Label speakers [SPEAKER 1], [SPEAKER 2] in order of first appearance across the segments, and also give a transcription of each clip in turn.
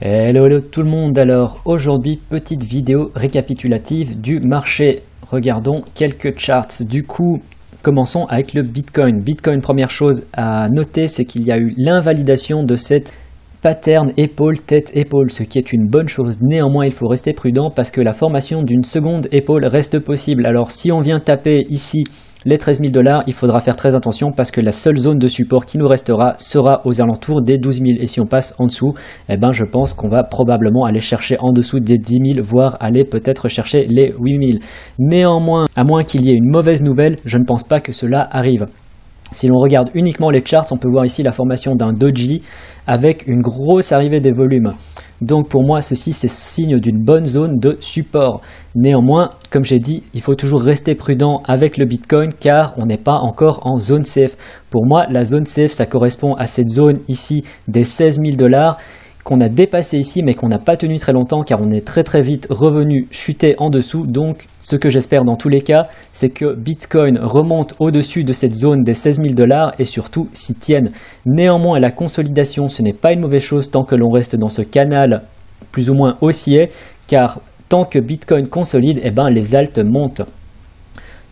[SPEAKER 1] Hello, hello tout le monde. Alors aujourd'hui, petite vidéo récapitulative du marché. Regardons quelques charts. Du coup, commençons avec le Bitcoin. Bitcoin, première chose à noter, c'est qu'il y a eu l'invalidation de cette pattern épaule, tête, épaule, ce qui est une bonne chose. Néanmoins, il faut rester prudent parce que la formation d'une seconde épaule reste possible. Alors si on vient taper ici les 13 000 $, il faudra faire très attention parce que la seule zone de support qui nous restera sera aux alentours des 12 000. Et si on passe en dessous, eh ben, je pense qu'on va probablement aller chercher en dessous des 10 000, voire aller peut-être chercher les 8 000. Néanmoins, à moins qu'il y ait une mauvaise nouvelle, je ne pense pas que cela arrive. Si l'on regarde uniquement les charts, on peut voir ici la formation d'un doji avec une grosse arrivée des volumes. Donc pour moi, ceci c'est signe d'une bonne zone de support. Néanmoins, comme j'ai dit, il faut toujours rester prudent avec le Bitcoin car on n'est pas encore en zone safe. Pour moi, la zone safe, ça correspond à cette zone ici des 16 000 $ qu'on a dépassé ici mais qu'on n'a pas tenu très longtemps car on est très vite revenu chuter en dessous. Donc ce que j'espère dans tous les cas, c'est que Bitcoin remonte au-dessus de cette zone des 16 000 $ et surtout s'y tienne. Néanmoins, la consolidation, ce n'est pas une mauvaise chose tant que l'on reste dans ce canal plus ou moins haussier, car tant que Bitcoin consolide, eh ben, les alts montent.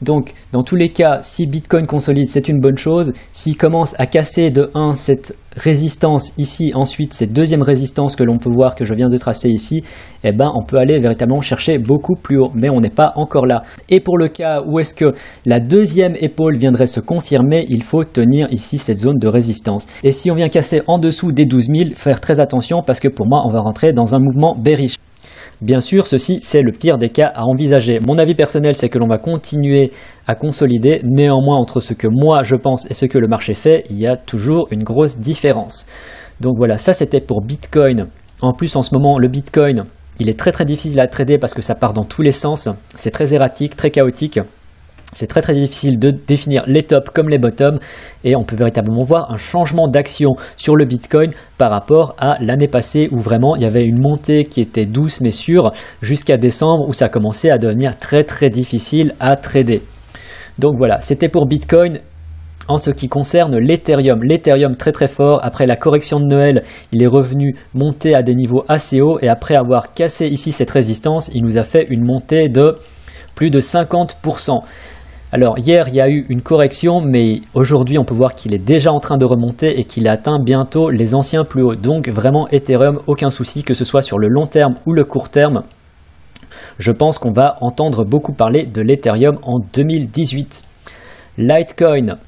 [SPEAKER 1] Donc, dans tous les cas, si Bitcoin consolide, c'est une bonne chose. S'il commence à casser de 1 cette résistance ici, ensuite cette deuxième résistance que l'on peut voir que je viens de tracer ici, eh ben, on peut aller véritablement chercher beaucoup plus haut, mais on n'est pas encore là. Et pour le cas où est-ce que la deuxième épaule viendrait se confirmer, il faut tenir ici cette zone de résistance. Et si on vient casser en dessous des 12 000, faire très attention parce que pour moi, on va rentrer dans un mouvement bearish. Bien sûr, ceci c'est le pire des cas à envisager. Mon avis personnel, c'est que l'on va continuer à consolider. Néanmoins, entre ce que moi je pense et ce que le marché fait, il y a toujours une grosse différence. Donc voilà, ça c'était pour Bitcoin. En plus, en ce moment, le Bitcoin, il est très difficile à trader parce que ça part dans tous les sens. C'est très erratique, très chaotique. C'est très difficile de définir les tops comme les bottoms et on peut véritablement voir un changement d'action sur le Bitcoin par rapport à l'année passée où vraiment il y avait une montée qui était douce mais sûre jusqu'à décembre où ça commençait à devenir très difficile à trader. Donc voilà, c'était pour Bitcoin. En ce qui concerne l'Ethereum, l'Ethereum très fort, après la correction de Noël, il est revenu monter à des niveaux assez hauts et après avoir cassé ici cette résistance, il nous a fait une montée de plus de 50%. Alors hier il y a eu une correction mais aujourd'hui on peut voir qu'il est déjà en train de remonter et qu'il atteint bientôt les anciens plus hauts. Donc vraiment Ethereum, aucun souci que ce soit sur le long terme ou le court terme. Je pense qu'on va entendre beaucoup parler de l'Ethereum en 2018. Litecoin.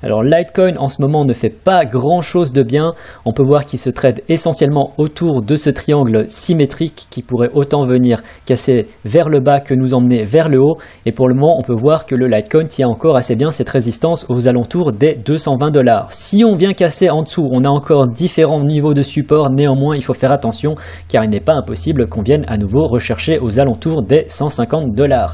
[SPEAKER 1] Alors Litecoin en ce moment ne fait pas grand chose de bien, on peut voir qu'il se trade essentiellement autour de ce triangle symétrique qui pourrait autant venir casser vers le bas que nous emmener vers le haut et pour le moment on peut voir que le Litecoin tient encore assez bien cette résistance aux alentours des 220 $. Si on vient casser en dessous, on a encore différents niveaux de support, néanmoins il faut faire attention car il n'est pas impossible qu'on vienne à nouveau rechercher aux alentours des 150 $.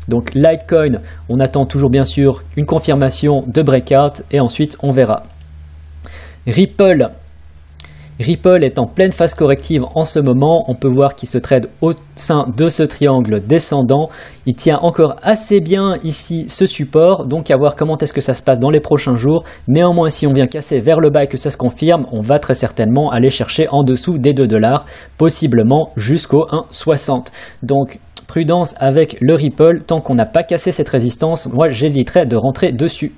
[SPEAKER 1] Donc Litecoin, on attend toujours bien sûr une confirmation de breakout et ensuite on verra. Ripple. Ripple est en pleine phase corrective en ce moment, on peut voir qu'il se trade au sein de ce triangle descendant. Il tient encore assez bien ici ce support, donc à voir comment est-ce que ça se passe dans les prochains jours. Néanmoins, si on vient casser vers le bas et que ça se confirme, on va très certainement aller chercher en dessous des 2 $, possiblement jusqu'au 1,60. Donc prudence avec le Ripple, tant qu'on n'a pas cassé cette résistance, moi j'éviterais de rentrer dessus.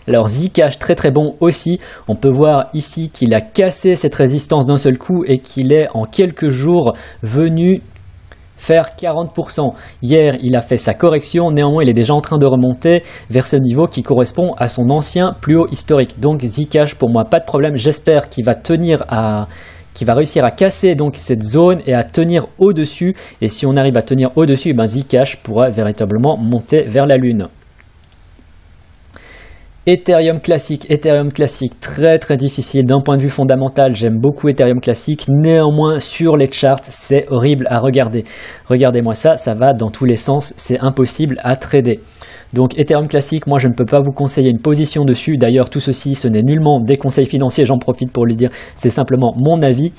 [SPEAKER 1] Alors Zcash très bon aussi, on peut voir ici qu'il a cassé cette résistance d'un seul coup et qu'il est en quelques jours venu faire 40%. Hier il a fait sa correction, néanmoins il est déjà en train de remonter vers ce niveau qui correspond à son ancien plus haut historique. Donc Zcash pour moi pas de problème, j'espère qu'il va réussir à casser donc cette zone et à tenir au-dessus. Et si on arrive à tenir au-dessus, ben Zcash pourra véritablement monter vers la lune. Ethereum classique très difficile d'un point de vue fondamental. J'aime beaucoup Ethereum classique, néanmoins sur les charts c'est horrible à regarder. Regardez-moi ça, ça va dans tous les sens, c'est impossible à trader. Donc Ethereum classique, moi je ne peux pas vous conseiller une position dessus. D'ailleurs tout ceci ce n'est nullement des conseils financiers, j'en profite pour le dire, c'est simplement mon avis.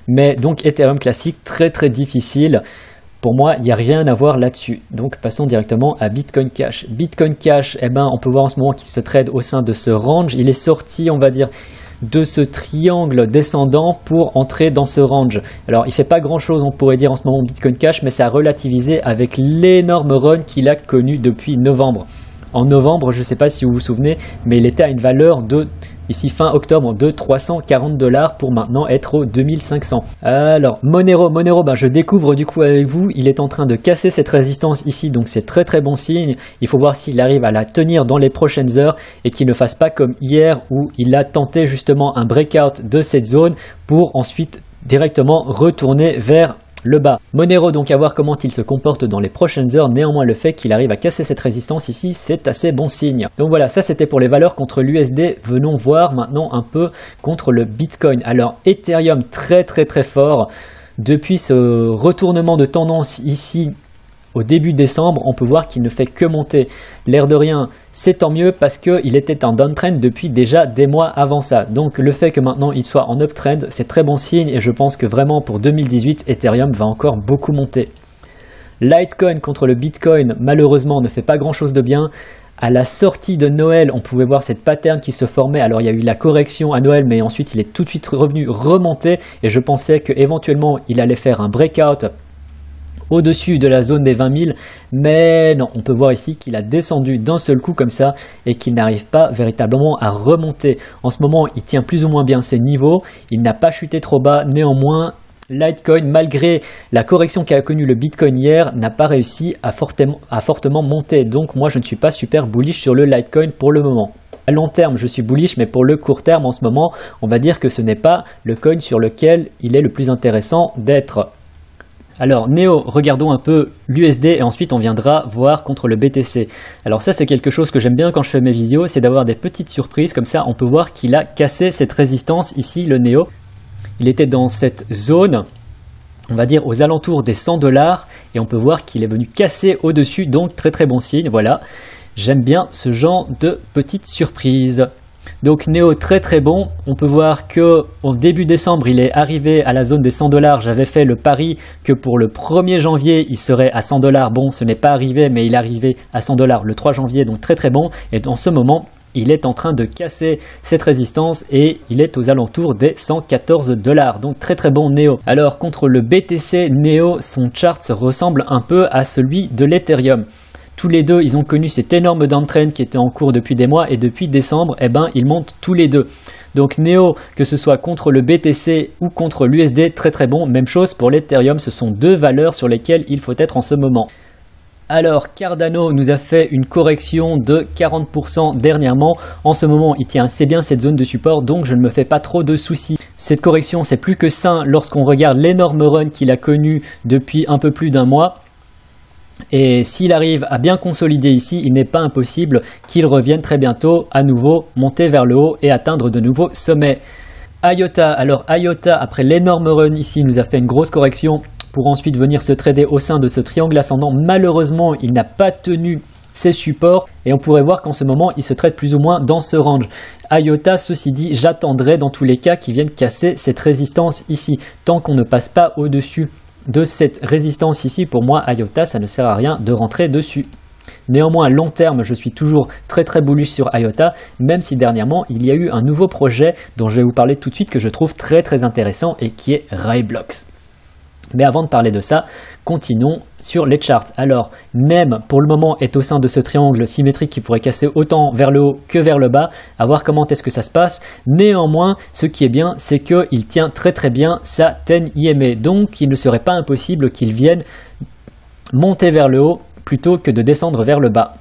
[SPEAKER 1] Mais donc Ethereum classique très difficile. Pour moi, il n'y a rien à voir là-dessus. Donc, passons directement à Bitcoin Cash. Bitcoin Cash, eh ben, on peut voir en ce moment qu'il se trade au sein de ce range. Il est sorti, on va dire, de ce triangle descendant pour entrer dans ce range. Alors il fait pas grand chose on pourrait dire en ce moment Bitcoin Cash, mais ça a relativisé avec l'énorme run qu'il a connu depuis novembre. En novembre, je ne sais pas si vous vous souvenez, mais il était à une valeur de, ici fin octobre, de 340 $ pour maintenant être au 2500. Alors, Monero, je découvre du coup avec vous, il est en train de casser cette résistance ici, donc c'est très très bon signe. Il faut voir s'il arrive à la tenir dans les prochaines heures et qu'il ne fasse pas comme hier où il a tenté justement un breakout de cette zone pour ensuite directement retourner vers le bas. Monero, donc à voir comment il se comporte dans les prochaines heures. Néanmoins, le fait qu'il arrive à casser cette résistance ici, c'est assez bon signe. Donc voilà, ça c'était pour les valeurs contre l'USD. Venons voir maintenant un peu contre le Bitcoin. Alors Ethereum très fort. Depuis ce retournement de tendance ici au début décembre, on peut voir qu'il ne fait que monter. L'air de rien, c'est tant mieux parce qu'il était en downtrend depuis déjà des mois avant ça. Donc le fait que maintenant il soit en uptrend, c'est très bon signe et je pense que vraiment pour 2018, Ethereum va encore beaucoup monter. Litecoin contre le Bitcoin, malheureusement, ne fait pas grand chose de bien. À la sortie de Noël, on pouvait voir cette pattern qui se formait. Alors il y a eu la correction à Noël, mais ensuite il est tout de suite revenu remonter et je pensais qu'éventuellement il allait faire un breakout au-dessus de la zone des 20 000, mais non, on peut voir ici qu'il a descendu d'un seul coup comme ça et qu'il n'arrive pas véritablement à remonter. En ce moment, il tient plus ou moins bien ses niveaux, il n'a pas chuté trop bas, néanmoins, Litecoin, malgré la correction qu'a connue le Bitcoin hier, n'a pas réussi à fortement monter. Donc moi, je ne suis pas super bullish sur le Litecoin pour le moment. À long terme, je suis bullish, mais pour le court terme, en ce moment, on va dire que ce n'est pas le coin sur lequel il est le plus intéressant d'être. Alors Neo, regardons un peu l'USD et ensuite on viendra voir contre le BTC. Alors ça c'est quelque chose que j'aime bien quand je fais mes vidéos, c'est d'avoir des petites surprises, comme ça on peut voir qu'il a cassé cette résistance ici, le Neo. Il était dans cette zone, on va dire aux alentours des 100 $ et on peut voir qu'il est venu casser au-dessus, donc très bon signe, voilà. J'aime bien ce genre de petites surprises. Donc Neo très bon, on peut voir que au début décembre il est arrivé à la zone des 100 $, j'avais fait le pari que pour le 1er janvier il serait à 100 $, bon ce n'est pas arrivé mais il est arrivé à 100 $ le 3 janvier donc très bon et en ce moment il est en train de casser cette résistance et il est aux alentours des 114 $, donc très bon Neo. Alors contre le BTC, Neo, son chart ressemble un peu à celui de l'Ethereum. Tous les deux, ils ont connu cet énorme downtrend qui était en cours depuis des mois et depuis décembre, eh ben, ils montent tous les deux. Donc Neo, que ce soit contre le BTC ou contre l'USD, très bon. Même chose pour l'Ethereum, ce sont deux valeurs sur lesquelles il faut être en ce moment. Alors Cardano nous a fait une correction de 40% dernièrement. En ce moment, il tient assez bien cette zone de support, donc je ne me fais pas trop de soucis. Cette correction, c'est plus que sain lorsqu'on regarde l'énorme run qu'il a connu depuis un peu plus d'un mois. Et s'il arrive à bien consolider ici, il n'est pas impossible qu'il revienne très bientôt à nouveau monter vers le haut et atteindre de nouveaux sommets. IOTA, alors IOTA après l'énorme run ici nous a fait une grosse correction pour ensuite venir se trader au sein de ce triangle ascendant. Malheureusement, il n'a pas tenu ses supports et on pourrait voir qu'en ce moment il se trade plus ou moins dans ce range. IOTA, ceci dit, j'attendrai dans tous les cas qu'il vienne casser cette résistance ici tant qu'on ne passe pas au-dessus de cette résistance ici. Pour moi, IOTA, ça ne sert à rien de rentrer dessus. Néanmoins, à long terme, je suis toujours très bullish sur IOTA, même si dernièrement, il y a eu un nouveau projet dont je vais vous parler tout de suite que je trouve très intéressant et qui est Ryblocks. Mais avant de parler de ça, continuons sur les charts. Alors, NEM pour le moment est au sein de ce triangle symétrique qui pourrait casser autant vers le haut que vers le bas, à voir comment est-ce que ça se passe. Néanmoins, ce qui est bien, c'est qu'il tient très bien sa 10 EMA, donc il ne serait pas impossible qu'il vienne monter vers le haut plutôt que de descendre vers le bas.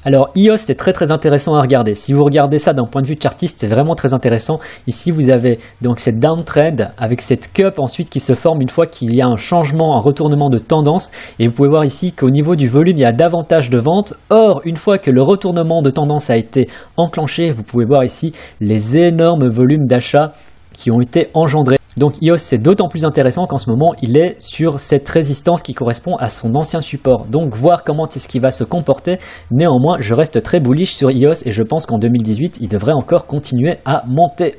[SPEAKER 1] Alors EOS c'est très intéressant à regarder. Si vous regardez ça d'un point de vue chartiste, c'est vraiment très intéressant. Ici vous avez donc cette downtrend avec cette cup ensuite qui se forme une fois qu'il y a un changement, un retournement de tendance. Et vous pouvez voir ici qu'au niveau du volume, il y a davantage de ventes. Or, une fois que le retournement de tendance a été enclenché, vous pouvez voir ici les énormes volumes d'achats qui ont été engendrés. Donc EOS c'est d'autant plus intéressant qu'en ce moment il est sur cette résistance qui correspond à son ancien support. Donc voir comment est-ce qu'il va se comporter. Néanmoins je reste très bullish sur EOS et je pense qu'en 2018 il devrait encore continuer à monter.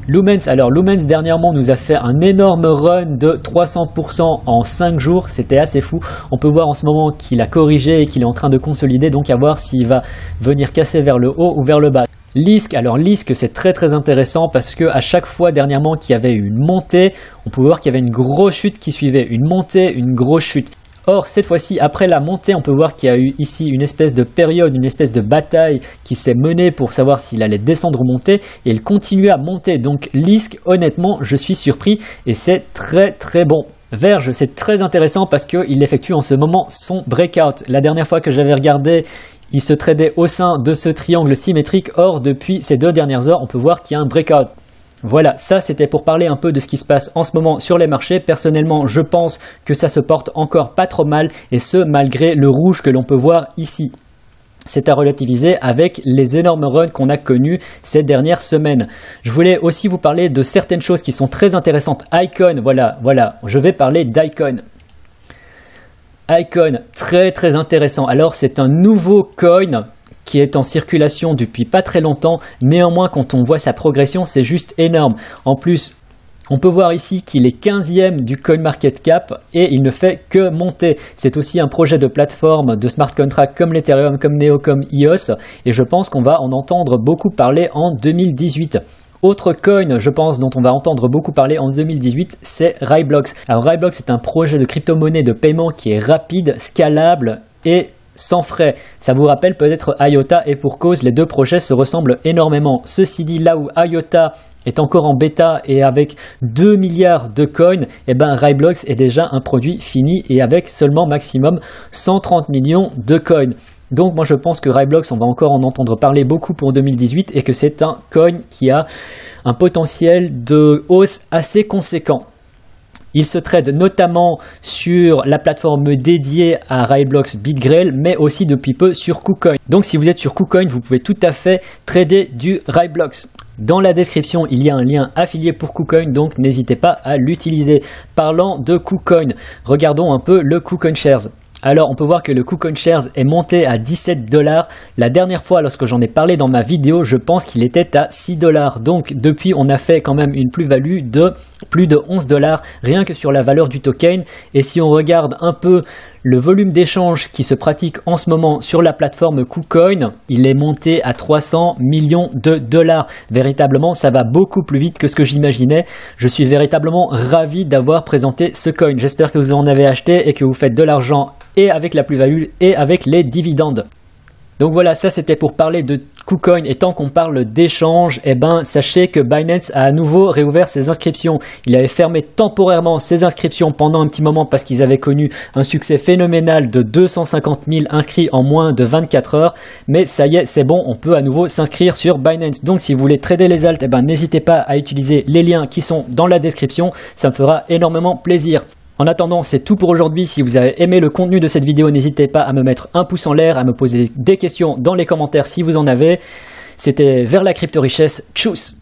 [SPEAKER 1] Lumens, alors Lumens dernièrement nous a fait un énorme run de 300% en 5 jours, c'était assez fou. On peut voir en ce moment qu'il a corrigé et qu'il est en train de consolider, donc à voir s'il va venir casser vers le haut ou vers le bas. Lisk, alors Lisk c'est très intéressant parce que à chaque fois dernièrement qu'il y avait une montée, on pouvait voir qu'il y avait une grosse chute qui suivait, une montée, une grosse chute. Or cette fois-ci, après la montée, on peut voir qu'il y a eu ici une espèce de période, une espèce de bataille qui s'est menée pour savoir s'il allait descendre ou monter, et il continue à monter. Donc Lisk, honnêtement, je suis surpris et c'est très bon. Verge, c'est très intéressant parce qu'il effectue en ce moment son breakout. La dernière fois que j'avais regardé, il se tradait au sein de ce triangle symétrique. Or, depuis ces 2 dernières heures, on peut voir qu'il y a un breakout. Voilà, ça c'était pour parler un peu de ce qui se passe en ce moment sur les marchés. Personnellement, je pense que ça se porte encore pas trop mal, et ce malgré le rouge que l'on peut voir ici. C'est à relativiser avec les énormes runs qu'on a connus ces dernières semaines. Je voulais aussi vous parler de certaines choses qui sont très intéressantes. Icon, voilà, je vais parler d'Icon. Icon, très intéressant. Alors c'est un nouveau coin qui est en circulation depuis pas très longtemps. Néanmoins, quand on voit sa progression, c'est juste énorme. En plus, on peut voir ici qu'il est 15e du CoinMarketCap et il ne fait que monter. C'est aussi un projet de plateforme de smart contract comme l'Ethereum, comme Neo, comme EOS, et je pense qu'on va en entendre beaucoup parler en 2018. Autre coin, je pense, dont on va entendre beaucoup parler en 2018, c'est Raiblocks. Alors Raiblocks, c'est un projet de crypto-monnaie de paiement qui est rapide, scalable et sans frais. Ça vous rappelle peut-être IOTA, et pour cause, les deux projets se ressemblent énormément. Ceci dit, là où IOTA est encore en bêta et avec 2 milliards de coins, et ben Raiblocks est déjà un produit fini et avec seulement maximum 130 millions de coins. Donc moi je pense que Raiblocks, on va encore en entendre parler beaucoup pour 2018 et que c'est un coin qui a un potentiel de hausse assez conséquent. Il se trade notamment sur la plateforme dédiée à Raiblocks BitGrail, mais aussi depuis peu sur KuCoin. Donc si vous êtes sur KuCoin, vous pouvez tout à fait trader du Raiblocks. Dans la description, il y a un lien affilié pour KuCoin, donc n'hésitez pas à l'utiliser. Parlant de KuCoin, regardons un peu le KuCoin Shares. Alors on peut voir que le KuCoin Shares est monté à 17 $. La dernière fois lorsque j'en ai parlé dans ma vidéo, je pense qu'il était à 6 $. Donc depuis on a fait quand même une plus-value de plus de 11 $ rien que sur la valeur du token. Et si on regarde un peu le volume d'échange qui se pratique en ce moment sur la plateforme KuCoin, il est monté à 300 millions de $. Véritablement, ça va beaucoup plus vite que ce que j'imaginais. Je suis véritablement ravi d'avoir présenté ce coin. J'espère que vous en avez acheté et que vous faites de l'argent et avec la plus-value et avec les dividendes. Donc voilà, ça c'était pour parler de KuCoin. Et tant qu'on parle d'échange, eh ben sachez que Binance a à nouveau réouvert ses inscriptions. Il avait fermé temporairement ses inscriptions pendant un petit moment parce qu'ils avaient connu un succès phénoménal de 250 000 inscrits en moins de 24 heures. Mais ça y est, c'est bon, on peut à nouveau s'inscrire sur Binance. Donc si vous voulez trader les alts, eh ben n'hésitez pas à utiliser les liens qui sont dans la description. Ça me fera énormément plaisir. En attendant, c'est tout pour aujourd'hui. Si vous avez aimé le contenu de cette vidéo, n'hésitez pas à me mettre un pouce en l'air, à me poser des questions dans les commentaires si vous en avez. C'était Vers la crypto-richesse. Tchuss!